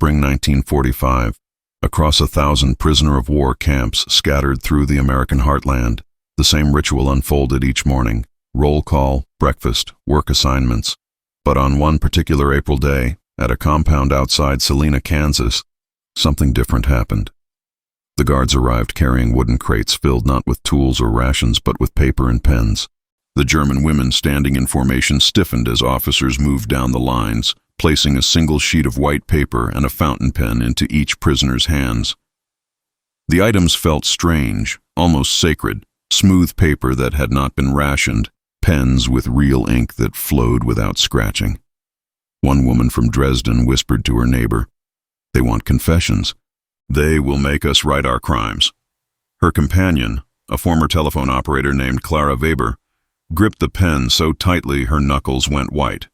Spring 1945, across 1,000 prisoner-of-war camps scattered through the American heartland, the same ritual unfolded each morning: roll call, breakfast, work assignments. But on one particular April day, at a compound outside Salina, Kansas, something different happened. The guards arrived carrying wooden crates filled not with tools or rations but with paper and pens. The German women standing in formation stiffened as officers moved down the lines, placing a single sheet of white paper and a fountain pen into each prisoner's hands. The items felt strange, almost sacred: smooth paper that had not been rationed, pens with real ink that flowed without scratching. One woman from Dresden whispered to her neighbor, "They want confessions. They will make us write our crimes." Her companion, a former telephone operator named Klara Weber, gripped the pen so tightly her knuckles went white.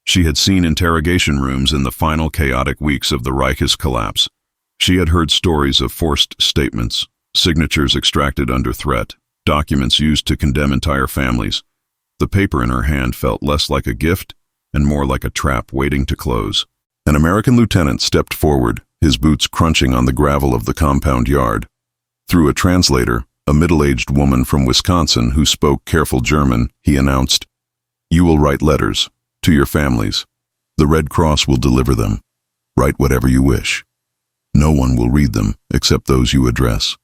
She had seen interrogation rooms in the final chaotic weeks of the Reich's collapse. She had heard stories of forced statements, signatures extracted under threat, documents used to condemn entire families. The paper in her hand felt less like a gift and more like a trap waiting to close. An American lieutenant stepped forward, his boots crunching on the gravel of the compound yard. Through a translator, a middle-aged woman from Wisconsin who spoke careful German, he announced, "You will write letters to your families. The Red Cross will deliver them. Write whatever you wish. No one will read them except those you address."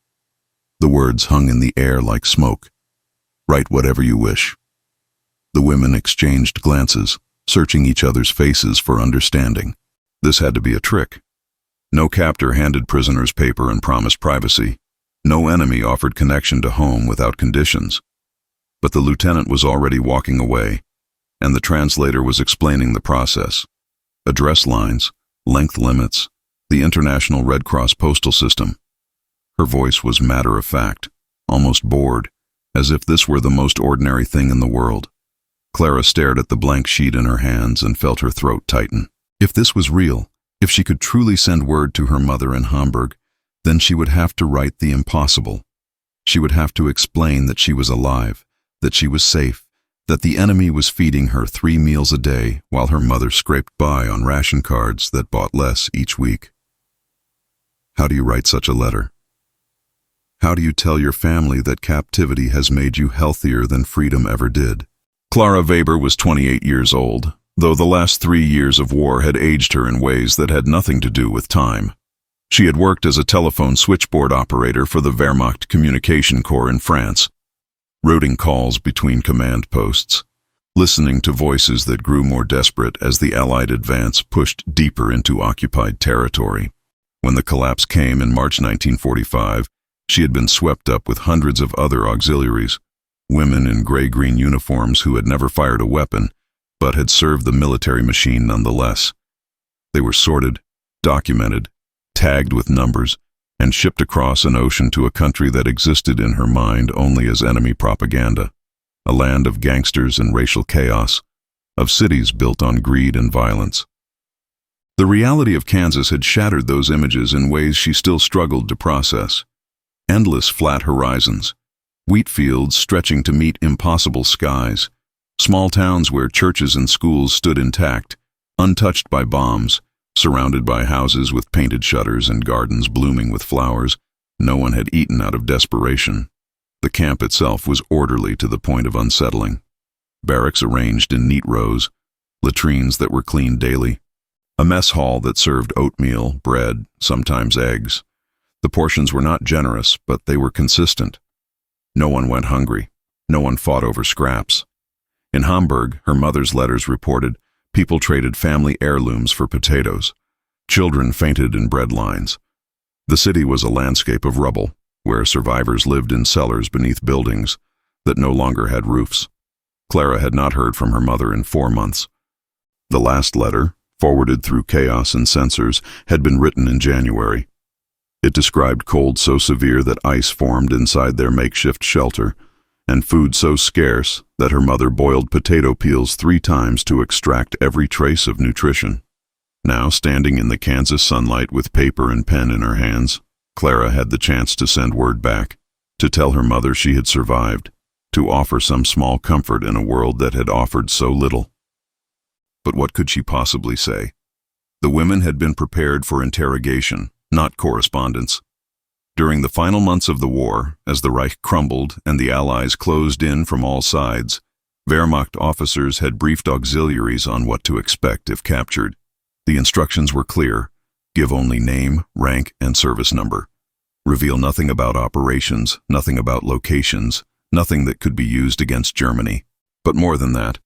The words hung in the air like smoke. Write whatever you wish. The women exchanged glances, searching each other's faces for understanding. This had to be a trick. No captor handed prisoners paper and promised privacy. No enemy offered connection to home without conditions. But the lieutenant was already walking away, and the translator was explaining the process. Address lines, length limits, the International Red Cross postal system. Her voice was matter-of-fact, almost bored, as if this were the most ordinary thing in the world. Klara stared at the blank sheet in her hands and felt her throat tighten. If this was real, if she could truly send word to her mother in Hamburg, then she would have to write the impossible. She would have to explain that she was alive, that she was safe, that the enemy was feeding her 3 meals a day while her mother scraped by on ration cards that bought less each week. How do you write such a letter? How do you tell your family that captivity has made you healthier than freedom ever did? Klara Weber was 28 years old, though the last 3 years of war had aged her in ways that had nothing to do with time. She had worked as a telephone switchboard operator for the Wehrmacht Communication Corps in France, routing calls between command posts, listening to voices that grew more desperate as the Allied advance pushed deeper into occupied territory. When the collapse came in March 1945, she had been swept up with hundreds of other auxiliaries, women in gray-green uniforms who had never fired a weapon, but had served the military machine nonetheless. They were sorted, documented, tagged with numbers, and shipped across an ocean to a country that existed in her mind only as enemy propaganda, a land of gangsters and racial chaos, of cities built on greed and violence. The reality of Kansas had shattered those images in ways she still struggled to process. Endless flat horizons, wheat fields stretching to meet impossible skies, small towns where churches and schools stood intact, untouched by bombs, surrounded by houses with painted shutters and gardens blooming with flowers. No one had eaten out of desperation. The camp itself was orderly to the point of unsettling. Barracks arranged in neat rows, latrines that were cleaned daily, a mess hall that served oatmeal, bread, sometimes eggs. The portions were not generous, but they were consistent. No one went hungry. No one fought over scraps. In Hamburg, her mother's letters reported, people traded family heirlooms for potatoes. Children fainted in bread lines. The city was a landscape of rubble, where survivors lived in cellars beneath buildings that no longer had roofs. Klara had not heard from her mother in 4 months. The last letter, forwarded through chaos and censors, had been written in January. It described cold so severe that ice formed inside their makeshift shelter, and food so scarce that her mother boiled potato peels 3 times to extract every trace of nutrition. Now, standing in the Kansas sunlight with paper and pen in her hands, Klara had the chance to send word back, to tell her mother she had survived, to offer some small comfort in a world that had offered so little. But what could she possibly say? The women had been prepared for interrogation, not correspondence. During the final months of the war, as the Reich crumbled and the Allies closed in from all sides, Wehrmacht officers had briefed auxiliaries on what to expect if captured. The instructions were clear: give only name, rank, and service number. Reveal nothing about operations, nothing about locations, nothing that could be used against Germany. But more than that,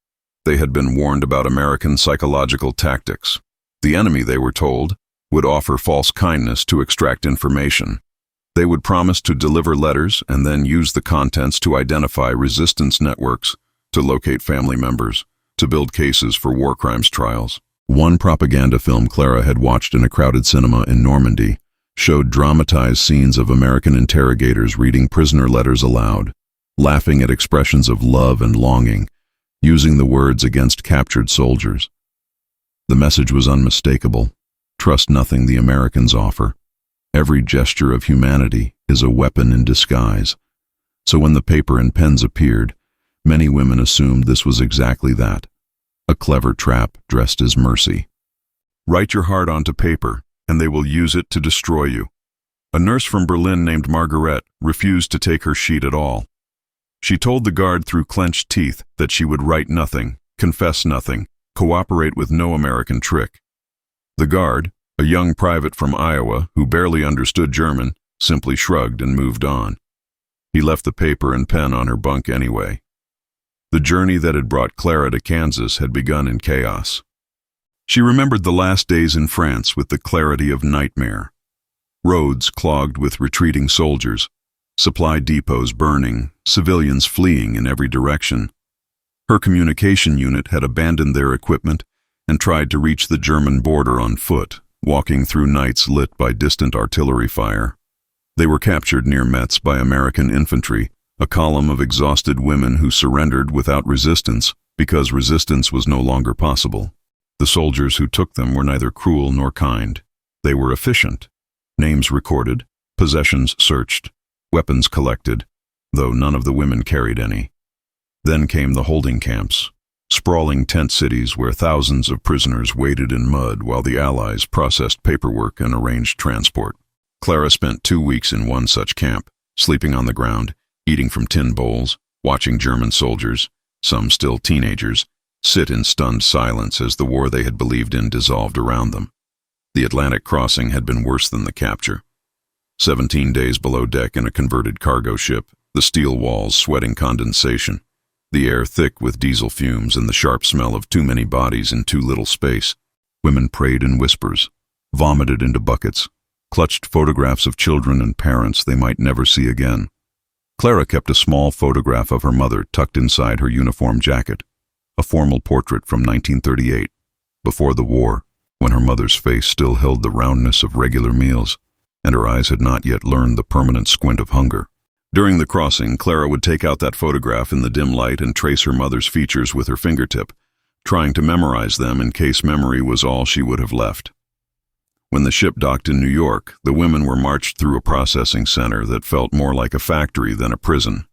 they had been warned about American psychological tactics. The enemy, they were told, would offer false kindness to extract information. They would promise to deliver letters and then use the contents to identify resistance networks, to locate family members, to build cases for war crimes trials. One propaganda film Klara had watched in a crowded cinema in Normandy showed dramatized scenes of American interrogators reading prisoner letters aloud, laughing at expressions of love and longing, using the words against captured soldiers. The message was unmistakable: trust nothing the Americans offer. Every gesture of humanity is a weapon in disguise. So when the paper and pens appeared, many women assumed this was exactly that: a clever trap dressed as mercy. Write your heart onto paper, and they will use it to destroy you. A nurse from Berlin named Margaret refused to take her sheet at all. She told the guard through clenched teeth that she would write nothing, confess nothing, cooperate with no American trick. The guard, a young private from Iowa who barely understood German, simply shrugged and moved on. He left the paper and pen on her bunk anyway. The journey that had brought Klara to Kansas had begun in chaos. She remembered the last days in France with the clarity of nightmare. Roads clogged with retreating soldiers, supply depots burning, civilians fleeing in every direction. Her communication unit had abandoned their equipment and tried to reach the German border on foot, walking through nights lit by distant artillery fire. They were captured near Metz by American infantry, a column of exhausted women who surrendered without resistance because resistance was no longer possible. The soldiers who took them were neither cruel nor kind. They were efficient. Names recorded, possessions searched, weapons collected, though none of the women carried any. Then came the holding camps, sprawling tent cities where thousands of prisoners waited in mud while the Allies processed paperwork and arranged transport. Klara spent 2 weeks in one such camp, sleeping on the ground, eating from tin bowls, watching German soldiers, some still teenagers, sit in stunned silence as the war they had believed in dissolved around them. The Atlantic crossing had been worse than the capture. 17 days below deck in a converted cargo ship, the steel walls sweating condensation, the air thick with diesel fumes and the sharp smell of too many bodies in too little space. Women prayed in whispers, vomited into buckets, clutched photographs of children and parents they might never see again. Klara kept a small photograph of her mother tucked inside her uniform jacket, a formal portrait from 1938, before the war, when her mother's face still held the roundness of regular meals, and her eyes had not yet learned the permanent squint of hunger. During the crossing, Klara would take out that photograph in the dim light and trace her mother's features with her fingertip, trying to memorize them in case memory was all she would have left. When the ship docked in New York, the women were marched through a processing center that felt more like a factory than a prison.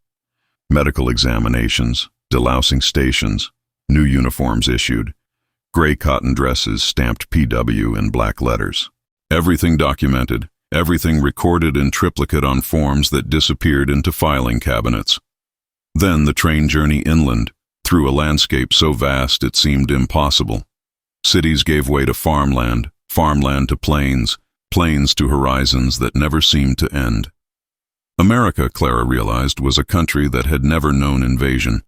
Medical examinations, delousing stations, new uniforms issued, gray cotton dresses stamped PW in black letters. Everything documented, everything recorded in triplicate on forms that disappeared into filing cabinets. Then the train journey inland, through a landscape so vast it seemed impossible. Cities gave way to farmland, farmland to plains, plains to horizons that never seemed to end. America, Klara realized, was a country that had never known invasion,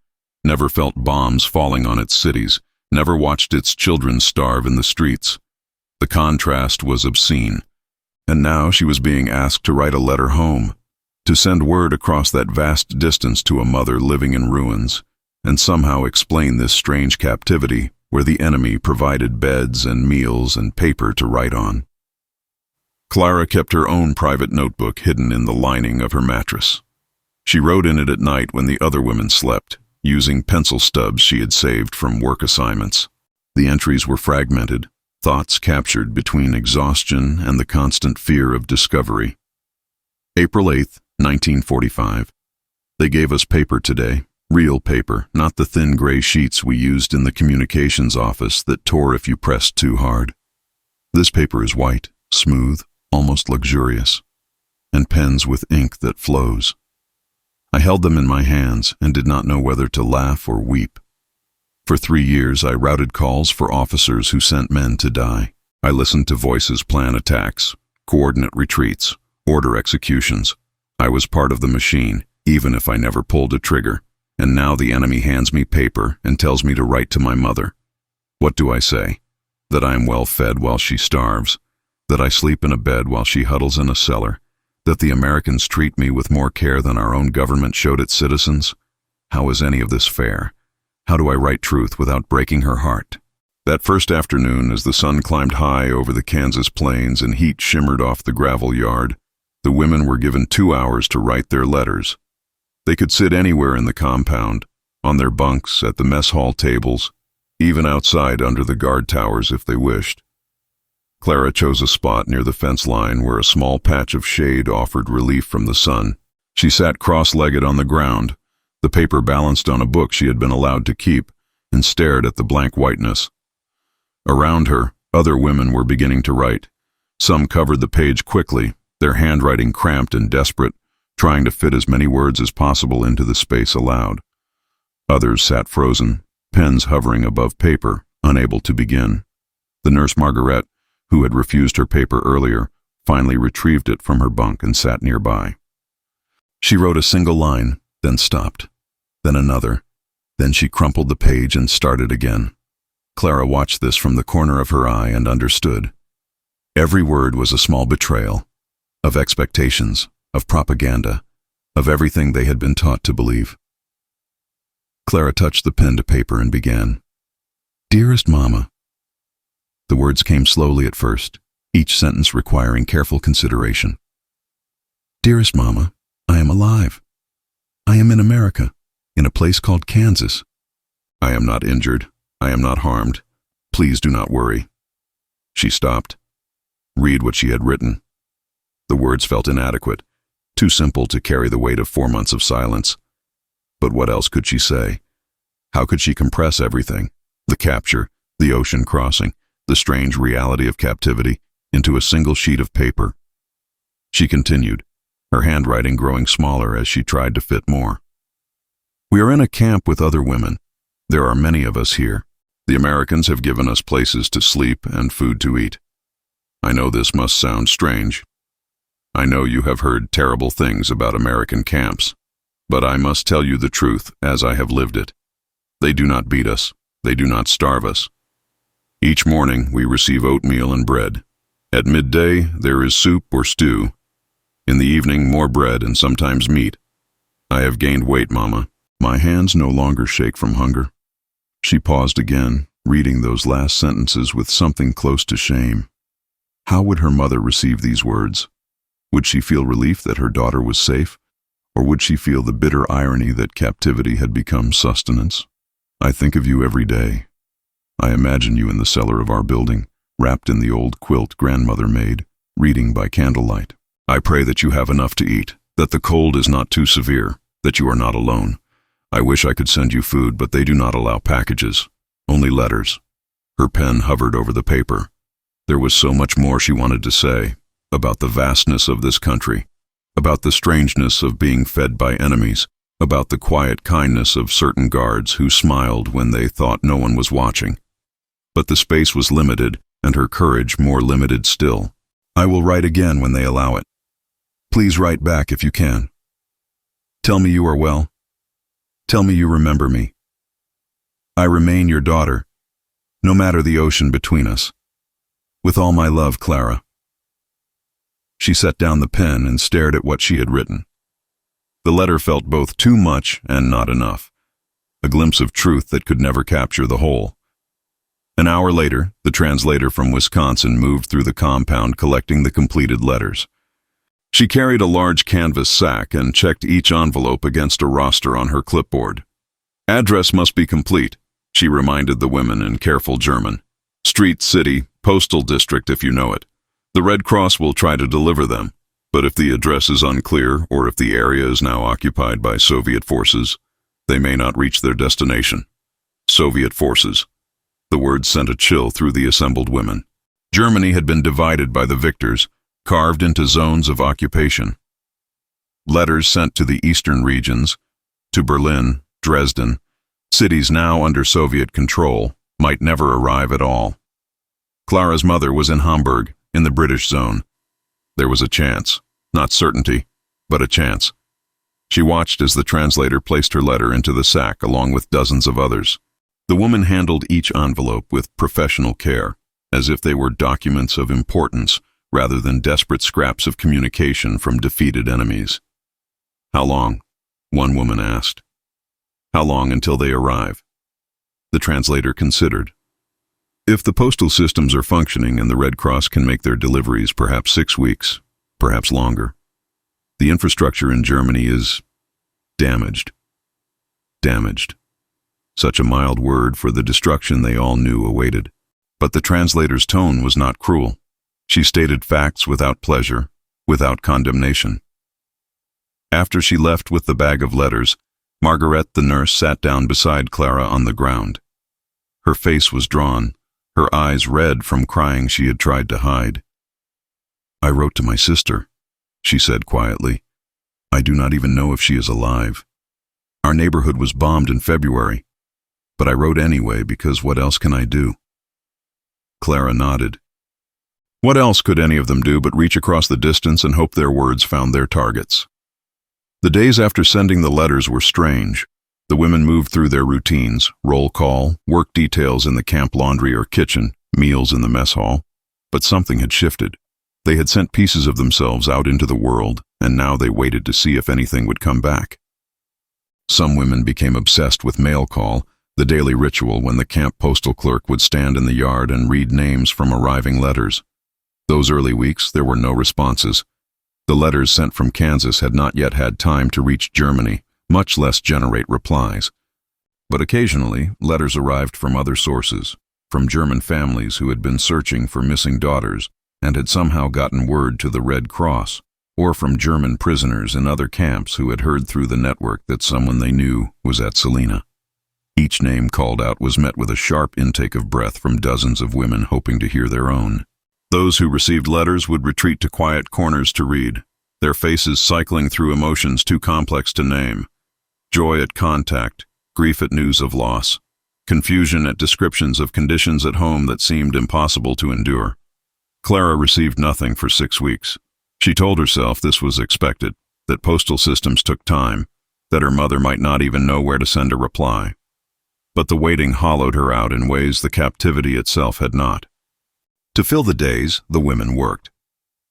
never felt bombs falling on its cities, never watched its children starve in the streets. The contrast was obscene. And now she was being asked to write a letter home, to send word across that vast distance to a mother living in ruins, and somehow explain this strange captivity where the enemy provided beds and meals and paper to write on. Klara kept her own private notebook hidden in the lining of her mattress. She wrote in it at night when the other women slept, using pencil stubs she had saved from work assignments. The entries were fragmented, thoughts captured between exhaustion and the constant fear of discovery. April 8th, 1945. They gave us paper today. Real paper, not the thin gray sheets we used in the communications office that tore if you pressed too hard. This paper is white, smooth, almost luxurious, and pens with ink that flows. I held them in my hands and did not know whether to laugh or weep. For 3 years I routed calls for officers who sent men to die. I listened to voices plan attacks, coordinate retreats, order executions. I was part of the machine, even if I never pulled a trigger. And now the enemy hands me paper and tells me to write to my mother. What do I say? That I am well fed while she starves, that I sleep in a bed while she huddles in a cellar, that the Americans treat me with more care than our own government showed its citizens? How is any of this fair? How do I write truth without breaking her heart? That first afternoon, as the sun climbed high over the Kansas plains and heat shimmered off the gravel yard, the women were given 2 hours to write their letters. They could sit anywhere in the compound, on their bunks, at the mess hall tables, even outside under the guard towers if they wished. Klara chose a spot near the fence line where a small patch of shade offered relief from the sun. She sat cross-legged on the ground, the paper balanced on a book she had been allowed to keep, and stared at the blank whiteness. Around her, other women were beginning to write. Some covered the page quickly, their handwriting cramped and desperate, trying to fit as many words as possible into the space allowed. Others sat frozen, pens hovering above paper, unable to begin. The nurse Margaret, who had refused her paper earlier, finally retrieved it from her bunk and sat nearby. She wrote a single line, then stopped, then another. Then she crumpled the page and started again. Klara watched this from the corner of her eye and understood. Every word was a small betrayal, of expectations, of propaganda, of everything they had been taught to believe. Klara touched the pen to paper and began. "Dearest Mama." The words came slowly at first, each sentence requiring careful consideration. "Dearest Mama, I am alive. I am in America, in a place called Kansas. I am not injured. I am not harmed. Please do not worry." She stopped. Read what she had written. The words felt inadequate, too simple to carry the weight of 4 months of silence. But what else could she say? How could she compress everything? The capture, the ocean crossing, the strange reality of captivity, into a single sheet of paper. She continued, her handwriting growing smaller as she tried to fit more. "We are in a camp with other women. There are many of us here. The Americans have given us places to sleep and food to eat. I know this must sound strange. I know you have heard terrible things about American camps, but I must tell you the truth as I have lived it. They do not beat us. They do not starve us. Each morning we receive oatmeal and bread. At midday there is soup or stew. In the evening more bread and sometimes meat. I have gained weight, Mama. My hands no longer shake from hunger." She paused again, reading those last sentences with something close to shame. How would her mother receive these words? Would she feel relief that her daughter was safe, or would she feel the bitter irony that captivity had become sustenance? "I think of you every day. I imagine you in the cellar of our building, wrapped in the old quilt grandmother made, reading by candlelight. I pray that you have enough to eat, that the cold is not too severe, that you are not alone. I wish I could send you food, but they do not allow packages, only letters." Her pen hovered over the paper. There was so much more she wanted to say, about the vastness of this country, about the strangeness of being fed by enemies, about the quiet kindness of certain guards who smiled when they thought no one was watching. But the space was limited, and her courage more limited still. "I will write again when they allow it. Please write back if you can. Tell me you are well. Tell me you remember me. I remain your daughter, no matter the ocean between us. With all my love, Klara." She set down the pen and stared at what she had written. The letter felt both too much and not enough, a glimpse of truth that could never capture the whole. An hour later, the translator from Wisconsin moved through the compound collecting the completed letters. She carried a large canvas sack and checked each envelope against a roster on her clipboard. "Address must be complete," she reminded the women in careful German. "Street, city, postal district if you know it. The Red Cross will try to deliver them, but if the address is unclear or if the area is now occupied by Soviet forces, they may not reach their destination." Soviet forces. The word sent a chill through the assembled women. Germany had been divided by the victors, carved into zones of occupation. Letters sent to the eastern regions, to Berlin, Dresden, cities now under Soviet control, might never arrive at all. Klara's mother was in Hamburg, in the British zone. There was a chance, not certainty, but a chance. She watched as the translator placed her letter into the sack along with dozens of others. The woman handled each envelope with professional care, as if they were documents of importance rather than desperate scraps of communication from defeated enemies. "How long?" one woman asked. "How long until they arrive?" The translator considered. "If the postal systems are functioning and the Red Cross can make their deliveries, perhaps 6 weeks, perhaps longer. The infrastructure in Germany is damaged." Damaged. Such a mild word for the destruction they all knew awaited. But the translator's tone was not cruel. She stated facts without pleasure, without condemnation. After she left with the bag of letters, Margaret, the nurse, sat down beside Klara on the ground. Her face was drawn, her eyes red from crying she had tried to hide. "I wrote to my sister," she said quietly. "I do not even know if she is alive. Our neighborhood was bombed in February, but I wrote anyway because what else can I do?" Klara nodded. What else could any of them do but reach across the distance and hope their words found their targets? The days after sending the letters were strange. The women moved through their routines, roll call, work details in the camp laundry or kitchen, meals in the mess hall. But something had shifted. They had sent pieces of themselves out into the world, and now they waited to see if anything would come back. Some women became obsessed with mail call, the daily ritual when the camp postal clerk would stand in the yard and read names from arriving letters. Those early weeks, there were no responses. The letters sent from Kansas had not yet had time to reach Germany, much less generate replies. But occasionally, letters arrived from other sources, from German families who had been searching for missing daughters and had somehow gotten word to the Red Cross, or from German prisoners in other camps who had heard through the network that someone they knew was at Salina. Each name called out was met with a sharp intake of breath from dozens of women hoping to hear their own. Those who received letters would retreat to quiet corners to read, their faces cycling through emotions too complex to name. Joy at contact, grief at news of loss, confusion at descriptions of conditions at home that seemed impossible to endure. Klara received nothing for 6 weeks. She told herself this was expected, that postal systems took time, that her mother might not even know where to send a reply. But the waiting hollowed her out in ways the captivity itself had not. To fill the days, the women worked.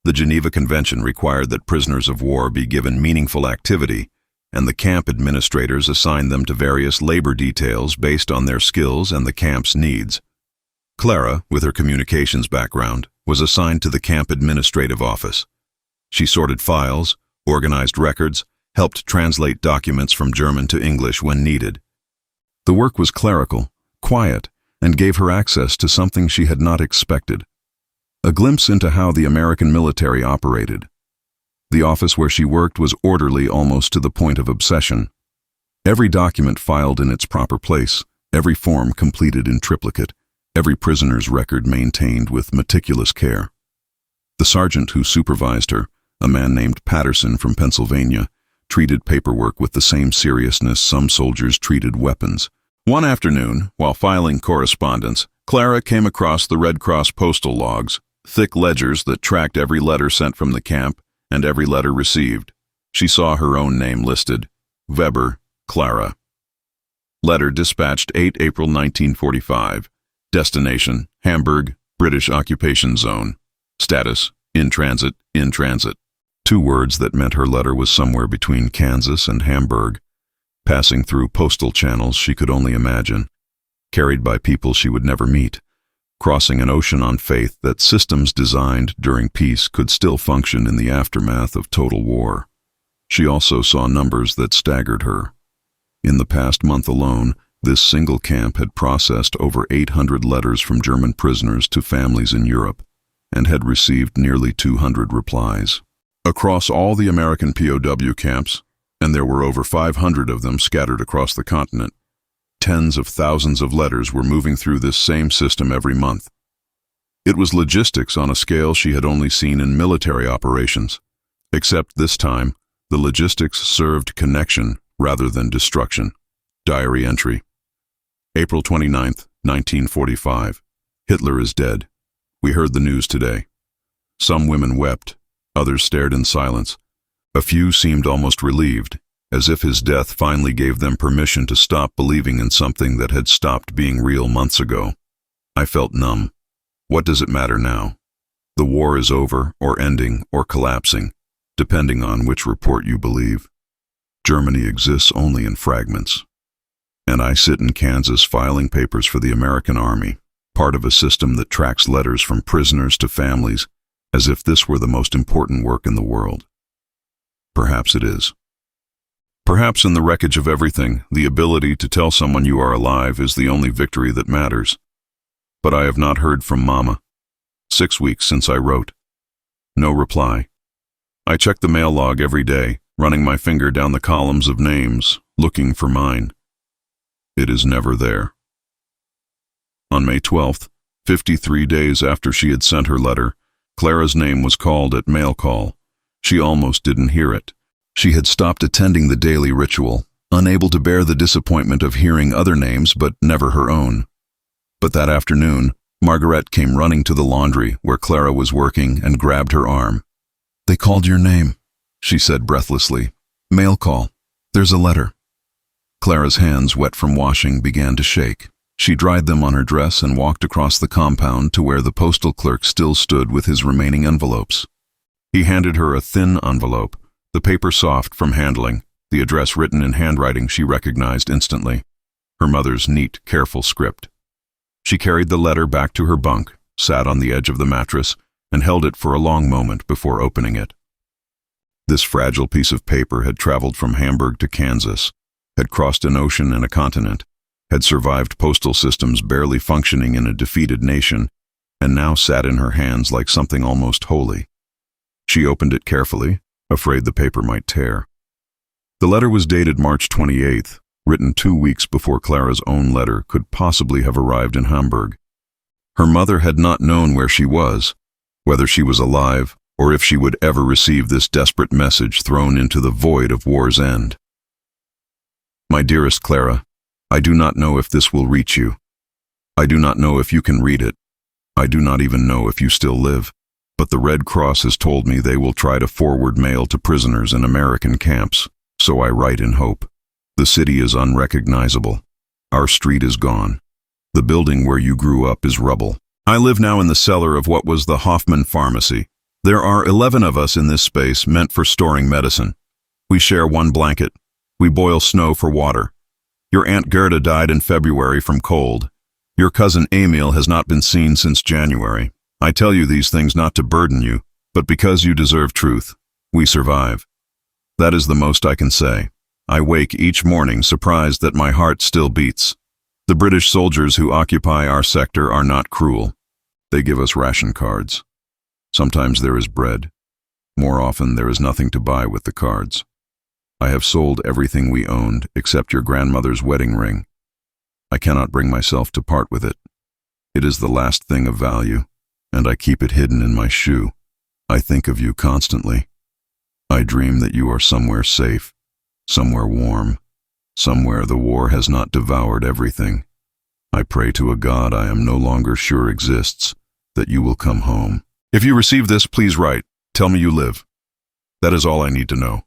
The Geneva Convention required that prisoners of war be given meaningful activity, and the camp administrators assigned them to various labor details based on their skills and the camp's needs. Klara, with her communications background, was assigned to the camp administrative office. She sorted files, organized records, helped translate documents from German to English when needed. The work was clerical, quiet, and gave her access to something she had not expected. A glimpse into how the American military operated. The office where she worked was orderly almost to the point of obsession. Every document filed in its proper place, every form completed in triplicate, every prisoner's record maintained with meticulous care. The sergeant who supervised her, a man named Patterson from Pennsylvania, treated paperwork with the same seriousness some soldiers treated weapons. One afternoon, while filing correspondence, Klara came across the Red Cross postal logs, thick ledgers that tracked every letter sent from the camp and every letter received. She saw her own name listed, Weber, Klara. Letter dispatched 8 April 1945. Destination, Hamburg, British occupation zone. Status, in transit, in transit. 2 words that meant her letter was somewhere between Kansas and Hamburg, passing through postal channels she could only imagine, carried by people she would never meet, crossing an ocean on faith that systems designed during peace could still function in the aftermath of total war. She also saw numbers that staggered her. In the past month alone, this single camp had processed over 800 letters from German prisoners to families in Europe, and had received nearly 200 replies. Across all the American POW camps, and there were over 500 of them scattered across the continent, tens of thousands of letters were moving through this same system every month. It was logistics on a scale she had only seen in military operations. Except this time, the logistics served connection rather than destruction. Diary entry. April 29th, 1945. Hitler is dead. We heard the news today. Some women wept, others stared in silence. A few seemed almost relieved, as if his death finally gave them permission to stop believing in something that had stopped being real months ago. I felt numb. What does it matter now? The war is over, or ending, or collapsing, depending on which report you believe. Germany exists only in fragments. And I sit in Kansas filing papers for the American Army, part of a system that tracks letters from prisoners to families, as if this were the most important work in the world. Perhaps it is. Perhaps in the wreckage of everything, the ability to tell someone you are alive is the only victory that matters. But I have not heard from Mama. 6 weeks since I wrote. No reply. I check the mail log every day, running my finger down the columns of names, looking for mine. It is never there. On May 12th, 53 days after she had sent her letter, Klara's name was called at mail call. She almost didn't hear it. She had stopped attending the daily ritual, unable to bear the disappointment of hearing other names but never her own. But that afternoon, Margaret came running to the laundry where Klara was working and grabbed her arm. "They called your name," she said breathlessly. "Mail call. There's a letter." Klara's hands, wet from washing, began to shake. She dried them on her dress and walked across the compound to where the postal clerk still stood with his remaining envelopes. He handed her a thin envelope, the paper soft from handling, the address written in handwriting she recognized instantly. Her mother's neat, careful script. She carried the letter back to her bunk, sat on the edge of the mattress, and held it for a long moment before opening it. This fragile piece of paper had traveled from Hamburg to Kansas, had crossed an ocean and a continent, had survived postal systems barely functioning in a defeated nation, and now sat in her hands like something almost holy. She opened it carefully, afraid the paper might tear. The letter was dated March 28th, written 2 weeks before Klara's own letter could possibly have arrived in Hamburg. Her mother had not known where she was, whether she was alive, or if she would ever receive this desperate message thrown into the void of war's end. My dearest Klara, I do not know if this will reach you. I do not know if you can read it. I do not even know if you still live. But the Red Cross has told me they will try to forward mail to prisoners in American camps, so I write in hope. The city is unrecognizable. Our street is gone. The building where you grew up is rubble. I live now in the cellar of what was the Hoffman Pharmacy. There are 11 of us in this space meant for storing medicine. We share one blanket. We boil snow for water. Your Aunt Gerda died in February from cold. Your cousin Emil has not been seen since January. I tell you these things not to burden you, but because you deserve truth. We survive. That is the most I can say. I wake each morning surprised that my heart still beats. The British soldiers who occupy our sector are not cruel. They give us ration cards. Sometimes there is bread. More often there is nothing to buy with the cards. I have sold everything we owned except your grandmother's wedding ring. I cannot bring myself to part with it. It is the last thing of value, and I keep it hidden in my shoe. I think of you constantly. I dream that you are somewhere safe, somewhere warm, somewhere the war has not devoured everything. I pray to a God I am no longer sure exists, that you will come home. If you receive this, please write. Tell me you live. That is all I need to know.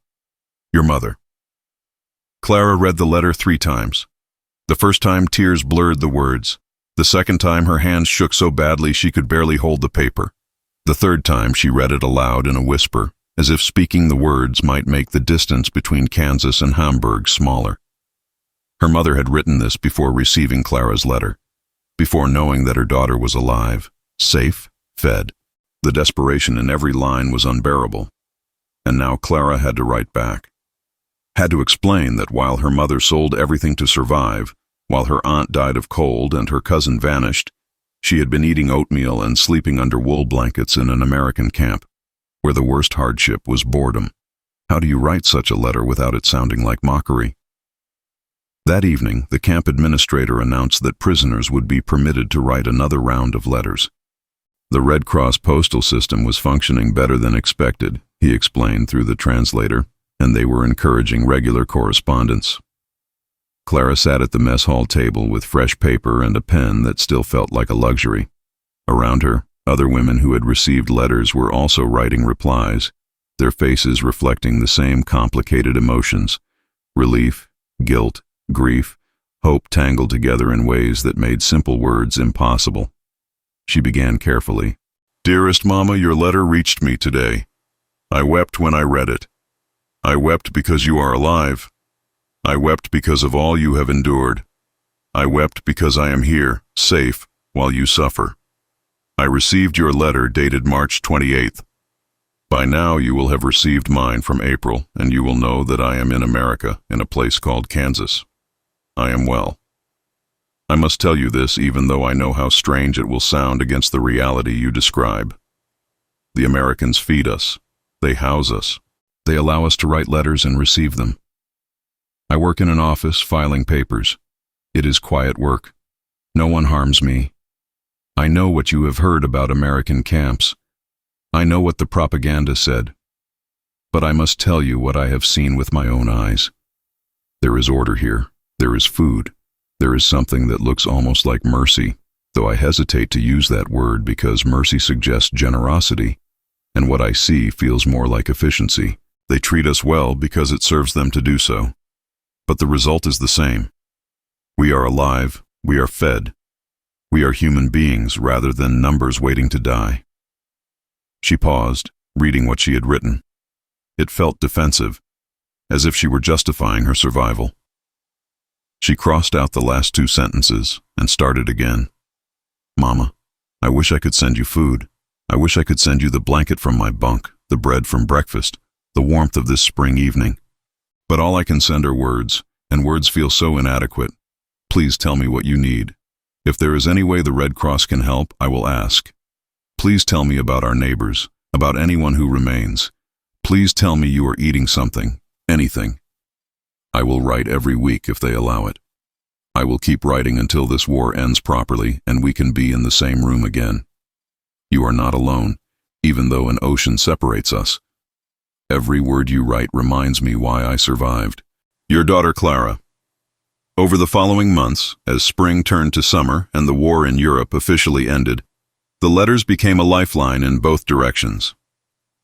Your mother. Klara read the letter 3 times. The first time tears blurred the words. The second time her hands shook so badly she could barely hold the paper. The third time she read it aloud in a whisper, as if speaking the words might make the distance between Kansas and Hamburg smaller. Her mother had written this before receiving Klara's letter, before knowing that her daughter was alive, safe, fed. The desperation in every line was unbearable. And now Klara had to write back. Had to explain that while her mother sold everything to survive, while her aunt died of cold and her cousin vanished, she had been eating oatmeal and sleeping under wool blankets in an American camp, where the worst hardship was boredom. How do you write such a letter without it sounding like mockery? That evening, the camp administrator announced that prisoners would be permitted to write another round of letters. The Red Cross postal system was functioning better than expected, he explained through the translator, and they were encouraging regular correspondence. Klara sat at the mess hall table with fresh paper and a pen that still felt like a luxury. Around her, other women who had received letters were also writing replies, their faces reflecting the same complicated emotions: relief, guilt, grief, hope tangled together in ways that made simple words impossible. She began carefully. "Dearest Mama, your letter reached me today. I wept when I read it. I wept because you are alive. I wept because of all you have endured. I wept because I am here, safe, while you suffer. I received your letter dated March 28th. By now you will have received mine from April, and you will know that I am in America, in a place called Kansas. I am well. I must tell you this even though I know how strange it will sound against the reality you describe. The Americans feed us. They house us. They allow us to write letters and receive them. I work in an office filing papers. It is quiet work. No one harms me. I know what you have heard about American camps. I know what the propaganda said. But I must tell you what I have seen with my own eyes. There is order here. There is food. There is something that looks almost like mercy, though I hesitate to use that word because mercy suggests generosity, and what I see feels more like efficiency. They treat us well because it serves them to do so. But the result is the same. We are alive. We are fed. We are human beings rather than numbers waiting to die. She paused, reading what she had written. It felt defensive, as if she were justifying her survival. She crossed out the last two sentences and started again. Mama, I wish I could send you food. I wish I could send you the blanket from my bunk, the bread from breakfast, the warmth of this spring evening. But all I can send are words, and words feel so inadequate. Please tell me what you need. If there is any way the Red Cross can help, I will ask. Please tell me about our neighbors, about anyone who remains. Please tell me you are eating something, anything. I will write every week if they allow it. I will keep writing until this war ends properly and we can be in the same room again. You are not alone, even though an ocean separates us. Every word you write reminds me why I survived. Your daughter Klara. Over the following months, as spring turned to summer and the war in Europe officially ended, the letters became a lifeline in both directions.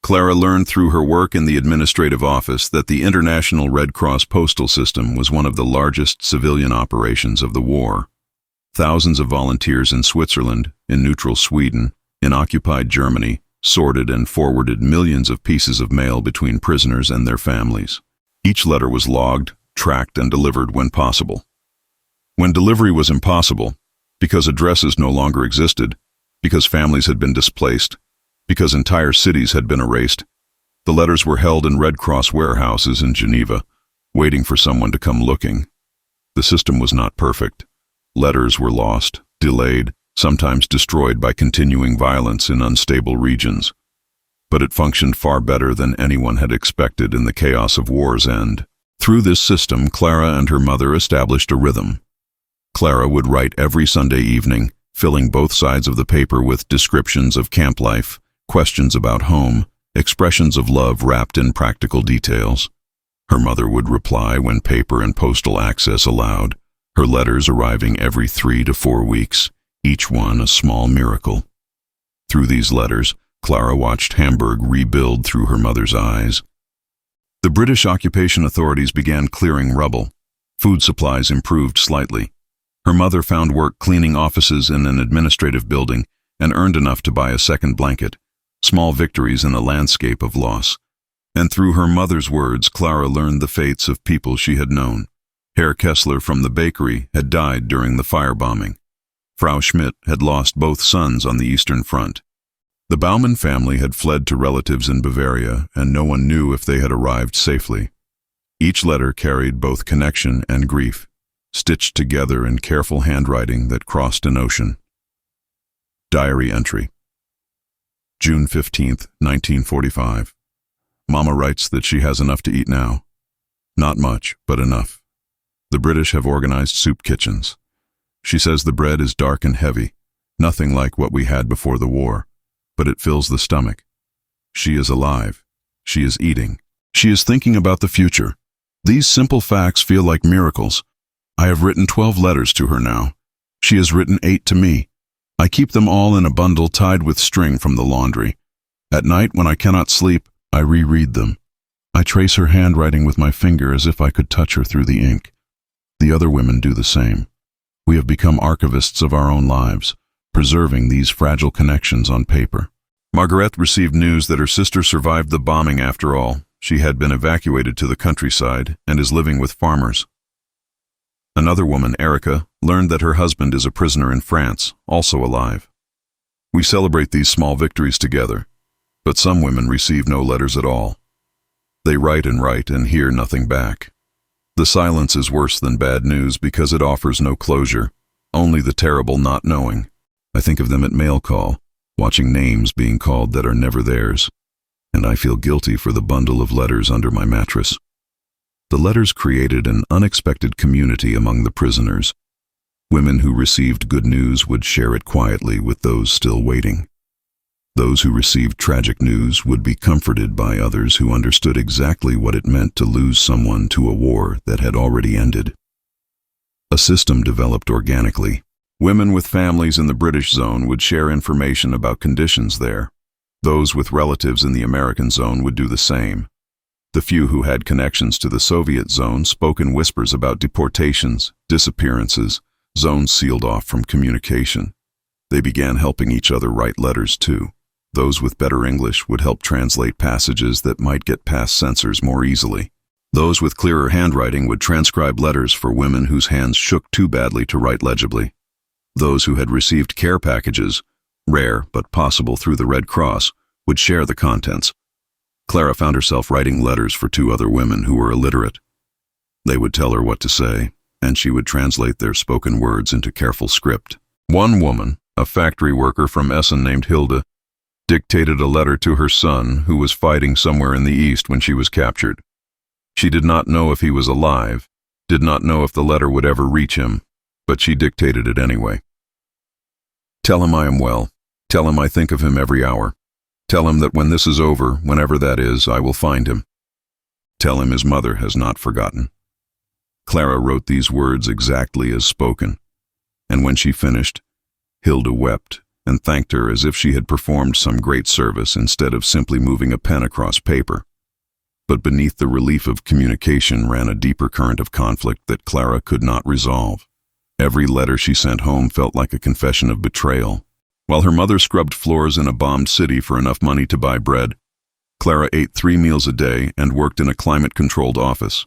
Klara learned through her work in the administrative office that the International Red Cross postal system was one of the largest civilian operations of the war. Thousands of volunteers in Switzerland, in neutral Sweden, in occupied Germany, sorted and forwarded millions of pieces of mail between prisoners and their families. Each letter was logged, tracked, and delivered when possible. When delivery was impossible, because addresses no longer existed, because families had been displaced, because entire cities had been erased, the letters were held in Red Cross warehouses in Geneva, waiting for someone to come looking. The system was not perfect. Letters were lost, delayed, sometimes destroyed by continuing violence in unstable regions. But it functioned far better than anyone had expected in the chaos of war's end. Through this system, Klara and her mother established a rhythm. Klara would write every Sunday evening, filling both sides of the paper with descriptions of camp life, questions about home, expressions of love wrapped in practical details. Her mother would reply when paper and postal access allowed, her letters arriving every 3 to 4 weeks, each one a small miracle. Through these letters, Klara watched Hamburg rebuild through her mother's eyes. The British occupation authorities began clearing rubble. Food supplies improved slightly. Her mother found work cleaning offices in an administrative building and earned enough to buy a second blanket, small victories in a landscape of loss. And through her mother's words, Klara learned the fates of people she had known. Herr Kessler from the bakery had died during the firebombing. Frau Schmidt had lost both sons on the Eastern Front. The Baumann family had fled to relatives in Bavaria, and no one knew if they had arrived safely. Each letter carried both connection and grief, stitched together in careful handwriting that crossed an ocean. Diary entry. June 15th, 1945. Mama writes that she has enough to eat now. Not much, but enough. The British have organized soup kitchens. She says the bread is dark and heavy, nothing like what we had before the war. but it fills the stomach. She is alive. She is eating. She is thinking about the future. These simple facts feel like miracles. I have written 12 letters to her now. She has written 8 to me. I keep them all in a bundle tied with string from the laundry. At night, when I cannot sleep, I reread them. I trace her handwriting with my finger as if I could touch her through the ink. The other women do the same. We have become archivists of our own lives, preserving these fragile connections on paper. Margaret received news that her sister survived the bombing after all. She had been evacuated to the countryside and is living with farmers. Another woman, Erica, learned that her husband is a prisoner in France, also alive. We celebrate these small victories together, but some women receive no letters at all. They write and hear nothing back. The silence is worse than bad news because it offers no closure, only the terrible not knowing. I think of them at mail call, watching names being called that are never theirs, and I feel guilty for the bundle of letters under my mattress. The letters created an unexpected community among the prisoners. Women who received good news would share it quietly with those still waiting. Those who received tragic news would be comforted by others who understood exactly what it meant to lose someone to a war that had already ended. A system developed organically. Women with families in the British zone would share information about conditions there. Those with relatives in the American zone would do the same. The few who had connections to the Soviet zone spoke in whispers about deportations, disappearances, zones sealed off from communication. They began helping each other write letters too. Those with better English would help translate passages that might get past censors more easily. Those with clearer handwriting would transcribe letters for women whose hands shook too badly to write legibly. Those who had received care packages, rare but possible through the Red Cross, would share the contents. Klara found herself writing letters for 2 other women who were illiterate. They would tell her what to say, and she would translate their spoken words into careful script. One woman, a factory worker from Essen named Hilda, dictated a letter to her son who was fighting somewhere in the east when she was captured. She did not know if he was alive, did not know if the letter would ever reach him, but she dictated it anyway. Tell him I am well. Tell him I think of him every hour. Tell him that when this is over, whenever that is, I will find him. Tell him his mother has not forgotten. Klara wrote these words exactly as spoken, and when she finished, Hilda wept and thanked her as if she had performed some great service instead of simply moving a pen across paper. But beneath the relief of communication ran a deeper current of conflict that Klara could not resolve. Every letter she sent home felt like a confession of betrayal. While her mother scrubbed floors in a bombed city for enough money to buy bread, Klara ate 3 meals a day and worked in a climate-controlled office.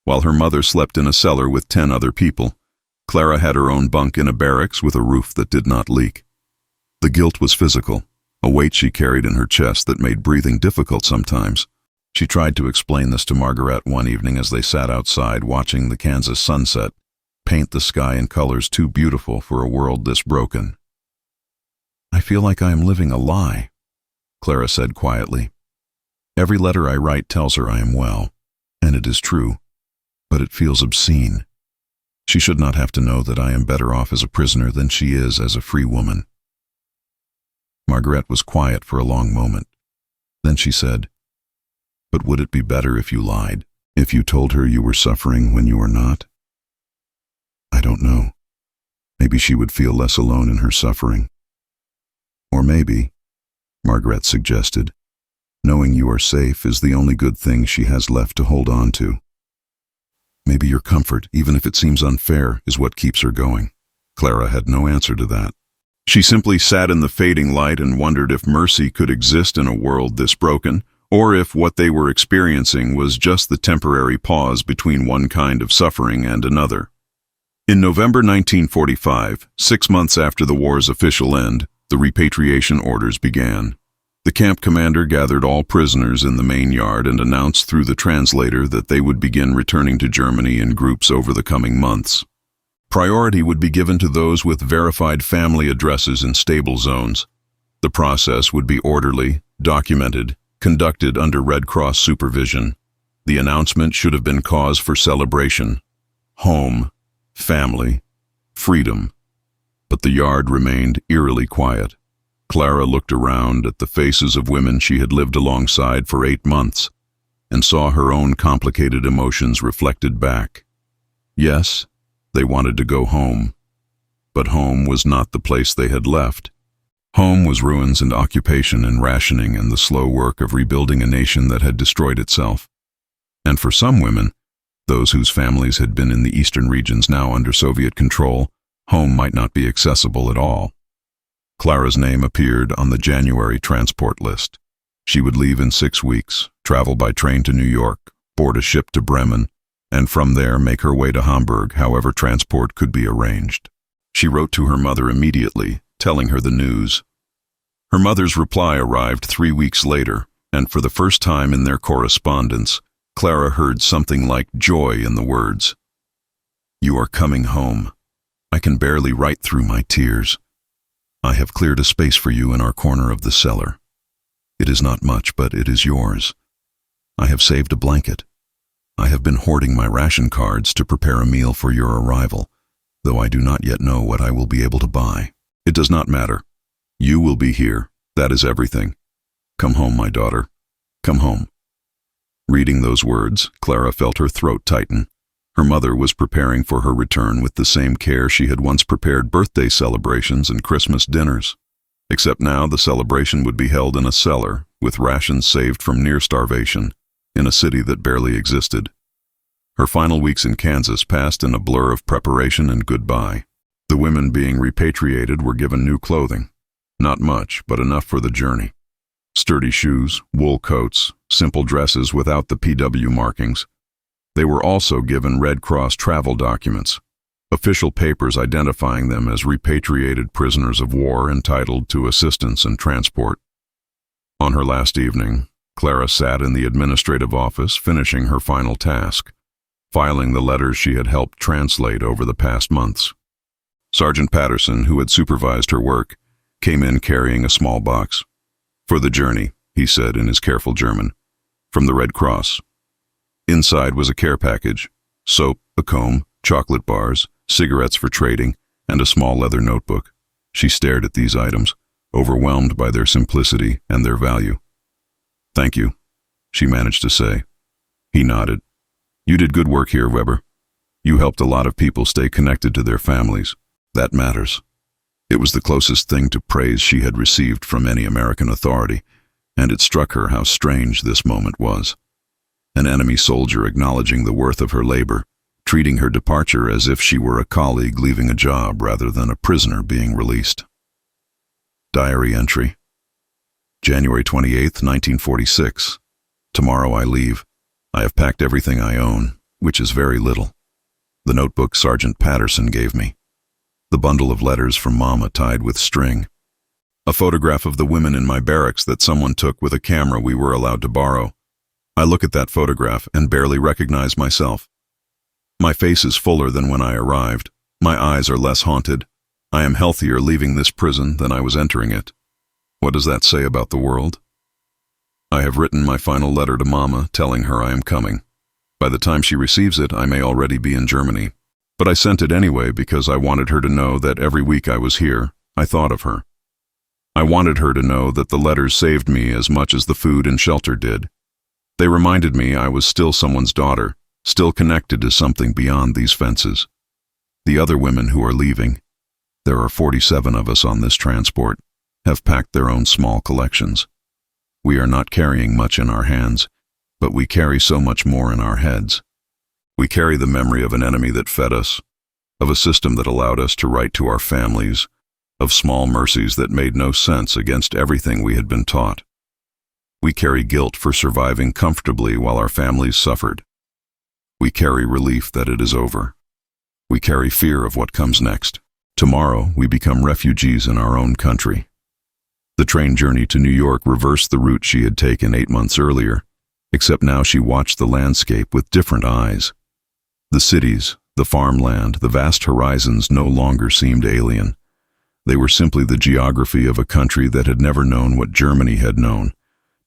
While her mother slept in a cellar with 10 other people, Klara had her own bunk in a barracks with a roof that did not leak. The guilt was physical, a weight she carried in her chest that made breathing difficult sometimes. She tried to explain this to Margaret one evening as they sat outside watching the Kansas sunset paint the sky in colors too beautiful for a world this broken. I feel like I am living a lie, Klara said quietly. Every letter I write tells her I am well, and it is true, but it feels obscene. She should not have to know that I am better off as a prisoner than she is as a free woman. Margaret was quiet for a long moment. Then she said, "But would it be better if you lied, if you told her you were suffering when you are not?" I don't know. Maybe she would feel less alone in her suffering. Or maybe, Margaret suggested, knowing you are safe is the only good thing she has left to hold on to. Maybe your comfort, even if it seems unfair, is what keeps her going. Klara had no answer to that. She simply sat in the fading light and wondered if mercy could exist in a world this broken, or if what they were experiencing was just the temporary pause between one kind of suffering and another. In November 1945, 6 months after the war's official end, the repatriation orders began. The camp commander gathered all prisoners in the main yard and announced through the translator that they would begin returning to Germany in groups over the coming months. Priority would be given to those with verified family addresses in stable zones. The process would be orderly, documented, conducted under Red Cross supervision. The announcement should have been cause for celebration. Home, family, freedom. But the yard remained eerily quiet. Klara looked around at the faces of women she had lived alongside for 8 months and saw her own complicated emotions reflected back. Yes, they wanted to go home, but home was not the place they had left. Home was ruins and occupation and rationing and the slow work of rebuilding a nation that had destroyed itself. And for some women, those whose families had been in the eastern regions now under Soviet control, home might not be accessible at all. Klara's name appeared on the January transport list. She would leave in 6 weeks, travel by train to New York, board a ship to Bremen, and from there make her way to Hamburg, however transport could be arranged. She wrote to her mother immediately, telling her the news. Her mother's reply arrived 3 weeks later, and for the first time in their correspondence, Klara heard something like joy in the words. "You are coming home. I can barely write through my tears. I have cleared a space for you in our corner of the cellar. It is not much, but it is yours. I have saved a blanket. I have been hoarding my ration cards to prepare a meal for your arrival, though I do not yet know what I will be able to buy. It does not matter. You will be here. That is everything. Come home, my daughter. Come home." Reading those words, Klara felt her throat tighten. Her mother was preparing for her return with the same care she had once prepared birthday celebrations and Christmas dinners. Except now the celebration would be held in a cellar, with rations saved from near starvation, in a city that barely existed. Her final weeks in Kansas passed in a blur of preparation and goodbye. The women being repatriated were given new clothing. Not much, but enough for the journey. Sturdy shoes, wool coats, simple dresses without the PW markings. They were also given Red Cross travel documents, official papers identifying them as repatriated prisoners of war entitled to assistance and transport. On her last evening, Klara sat in the administrative office finishing her final task, filing the letters she had helped translate over the past months. Sergeant Patterson, who had supervised her work, came in carrying a small box. "For the journey," he said in his careful German, "from the Red Cross." Inside was a care package, soap, a comb, chocolate bars, cigarettes for trading, and a small leather notebook. She stared at these items, overwhelmed by their simplicity and their value. "Thank you," she managed to say. He nodded. "You did good work here, Weber. You helped a lot of people stay connected to their families. That matters." It was the closest thing to praise she had received from any American authority, and it struck her how strange this moment was. An enemy soldier acknowledging the worth of her labor, treating her departure as if she were a colleague leaving a job rather than a prisoner being released. Diary entry. January 28, 1946. Tomorrow I leave. I have packed everything I own, which is very little. The notebook Sergeant Patterson gave me. The bundle of letters from Mama tied with string. A photograph of the women in my barracks that someone took with a camera we were allowed to borrow. I look at that photograph and barely recognize myself. My face is fuller than when I arrived. My eyes are less haunted. I am healthier leaving this prison than I was entering it. What does that say about the world? I have written my final letter to Mama telling her I am coming. By the time she receives it, I may already be in Germany. But I sent it anyway because I wanted her to know that every week I was here, I thought of her. I wanted her to know that the letters saved me as much as the food and shelter did. They reminded me I was still someone's daughter, still connected to something beyond these fences. The other women who are leaving, there are 47 of us on this transport, have packed their own small collections. We are not carrying much in our hands, but we carry so much more in our heads. We carry the memory of an enemy that fed us, of a system that allowed us to write to our families, of small mercies that made no sense against everything we had been taught. We carry guilt for surviving comfortably while our families suffered. We carry relief that it is over. We carry fear of what comes next. Tomorrow, we become refugees in our own country. The train journey to New York reversed the route she had taken 8 months earlier, except now she watched the landscape with different eyes. The cities, the farmland, the vast horizons no longer seemed alien. They were simply the geography of a country that had never known what Germany had known.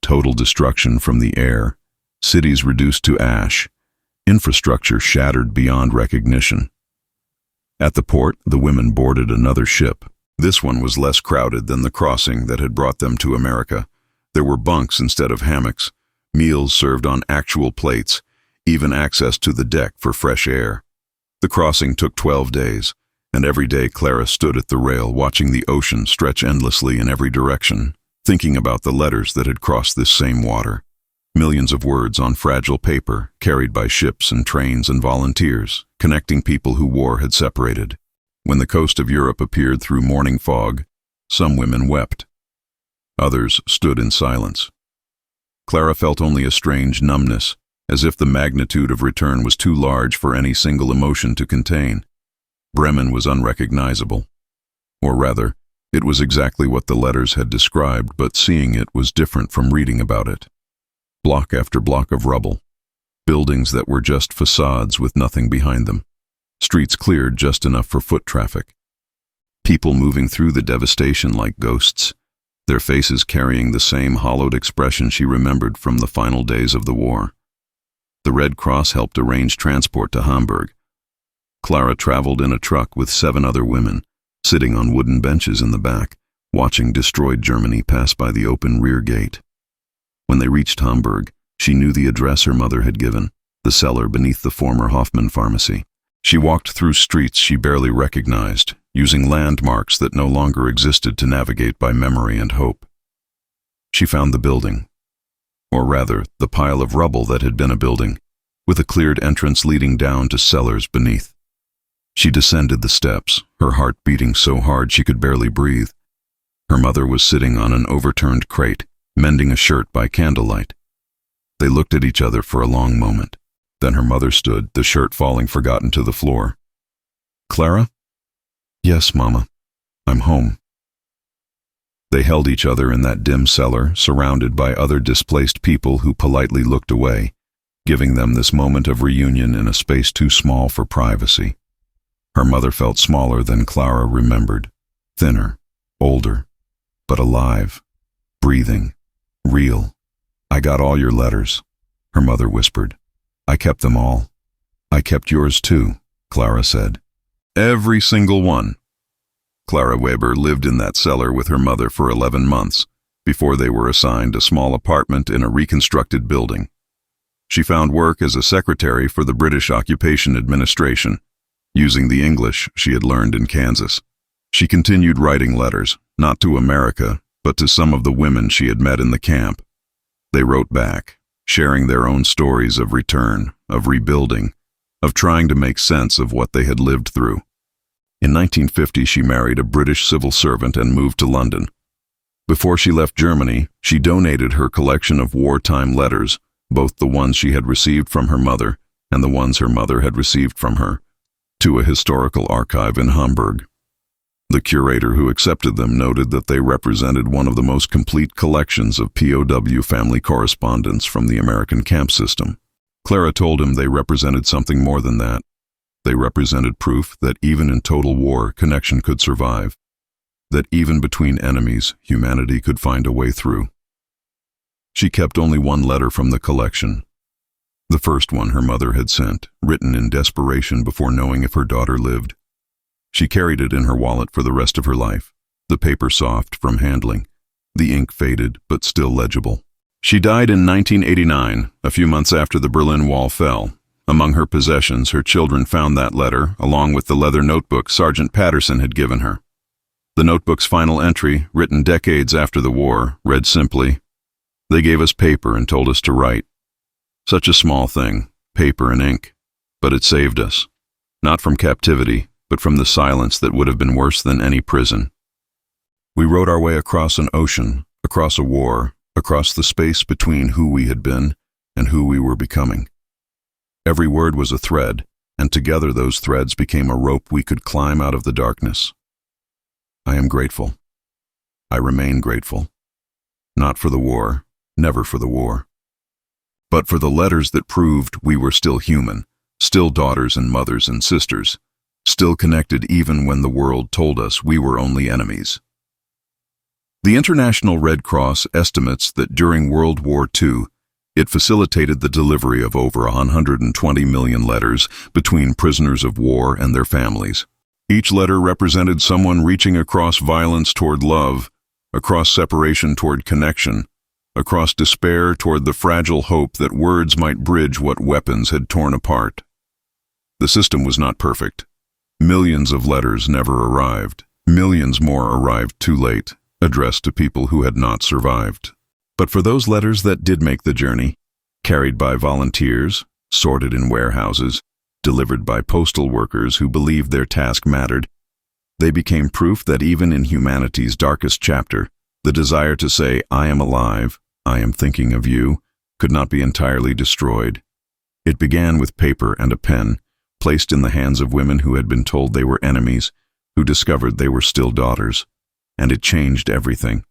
Total destruction from the air, cities reduced to ash, infrastructure shattered beyond recognition. At the port, the women boarded another ship, This one was less crowded than the crossing that had brought them to America. There were bunks instead of hammocks, meals served on actual plates, even access to the deck for fresh air. The crossing took 12 days, and every day Klara stood at the rail watching the ocean stretch endlessly in every direction, thinking about the letters that had crossed this same water. Millions of words on fragile paper, carried by ships and trains and volunteers, connecting people who war had separated. When the coast of Europe appeared through morning fog, some women wept. Others stood in silence. Klara felt only a strange numbness, as if the magnitude of return was too large for any single emotion to contain. Bremen was unrecognizable. Or rather, it was exactly what the letters had described, but seeing it was different from reading about it. Block after block of rubble. Buildings that were just facades with nothing behind them. Streets cleared just enough for foot traffic. People moving through the devastation like ghosts, their faces carrying the same hollowed expression she remembered from the final days of the war. The Red Cross helped arrange transport to Hamburg. Klara traveled in a truck with 7 other women, sitting on wooden benches in the back, watching destroyed Germany pass by the open rear gate. When they reached Hamburg, she knew the address her mother had given, the cellar beneath the former Hoffman pharmacy. She walked through streets she barely recognized, using landmarks that no longer existed to navigate by memory and hope. She found the building, or rather, the pile of rubble that had been a building, with a cleared entrance leading down to cellars beneath. She descended the steps, her heart beating so hard she could barely breathe. Her mother was sitting on an overturned crate, mending a shirt by candlelight. They looked at each other for a long moment. Then her mother stood, the shirt falling forgotten to the floor. "Klara?" "Yes, Mama. I'm home." They held each other in that dim cellar, surrounded by other displaced people who politely looked away, giving them this moment of reunion in a space too small for privacy. Her mother felt smaller than Klara remembered, thinner, older, but alive, breathing, real. "I got all your letters," her mother whispered. "I kept them all." "I kept yours too," Klara said. "Every single one." Klara Weber lived in that cellar with her mother for 11 months, before they were assigned a small apartment in a reconstructed building. She found work as a secretary for the British Occupation Administration, using the English she had learned in Kansas. She continued writing letters, not to America, but to some of the women she had met in the camp. They wrote back, sharing their own stories of return, of rebuilding, of trying to make sense of what they had lived through. In 1950, she married a British civil servant and moved to London. Before she left Germany, she donated her collection of wartime letters, both the ones she had received from her mother and the ones her mother had received from her, to a historical archive in Hamburg. The curator who accepted them noted that they represented one of the most complete collections of POW family correspondence from the American camp system. Klara told him they represented something more than that. They represented proof that even in total war, connection could survive, that even between enemies, humanity could find a way through. She kept only one letter from the collection, the first one her mother had sent, written in desperation before knowing if her daughter lived. She carried it in her wallet for the rest of her life, the paper soft from handling, the ink faded but still legible. She died in 1989, a few months after the Berlin Wall fell. Among her possessions, her children found that letter, along with the leather notebook Sergeant Patterson had given her. The notebook's final entry, written decades after the war, read simply, "They gave us paper and told us to write. Such a small thing, paper and ink, but it saved us, not from captivity, but from the silence that would have been worse than any prison. We rode our way across an ocean, across a war, across the space between who we had been and who we were becoming. Every word was a thread, and together those threads became a rope we could climb out of the darkness. I am grateful. I remain grateful. Not for the war, never for the war, but for the letters that proved we were still human, still daughters and mothers and sisters, still connected even when the world told us we were only enemies." The International Red Cross estimates that during World War II, it facilitated the delivery of over 120 million letters between prisoners of war and their families. Each letter represented someone reaching across violence toward love, across separation toward connection, across despair toward the fragile hope that words might bridge what weapons had torn apart. The system was not perfect. Millions of letters never arrived. Millions more arrived too late, addressed to people who had not survived. But for those letters that did make the journey, carried by volunteers, sorted in warehouses, delivered by postal workers who believed their task mattered, they became proof that even in humanity's darkest chapter, the desire to say, "I am alive, I am thinking of you," could not be entirely destroyed. It began with paper and a pen, placed in the hands of women who had been told they were enemies, who discovered they were still daughters. And it changed everything.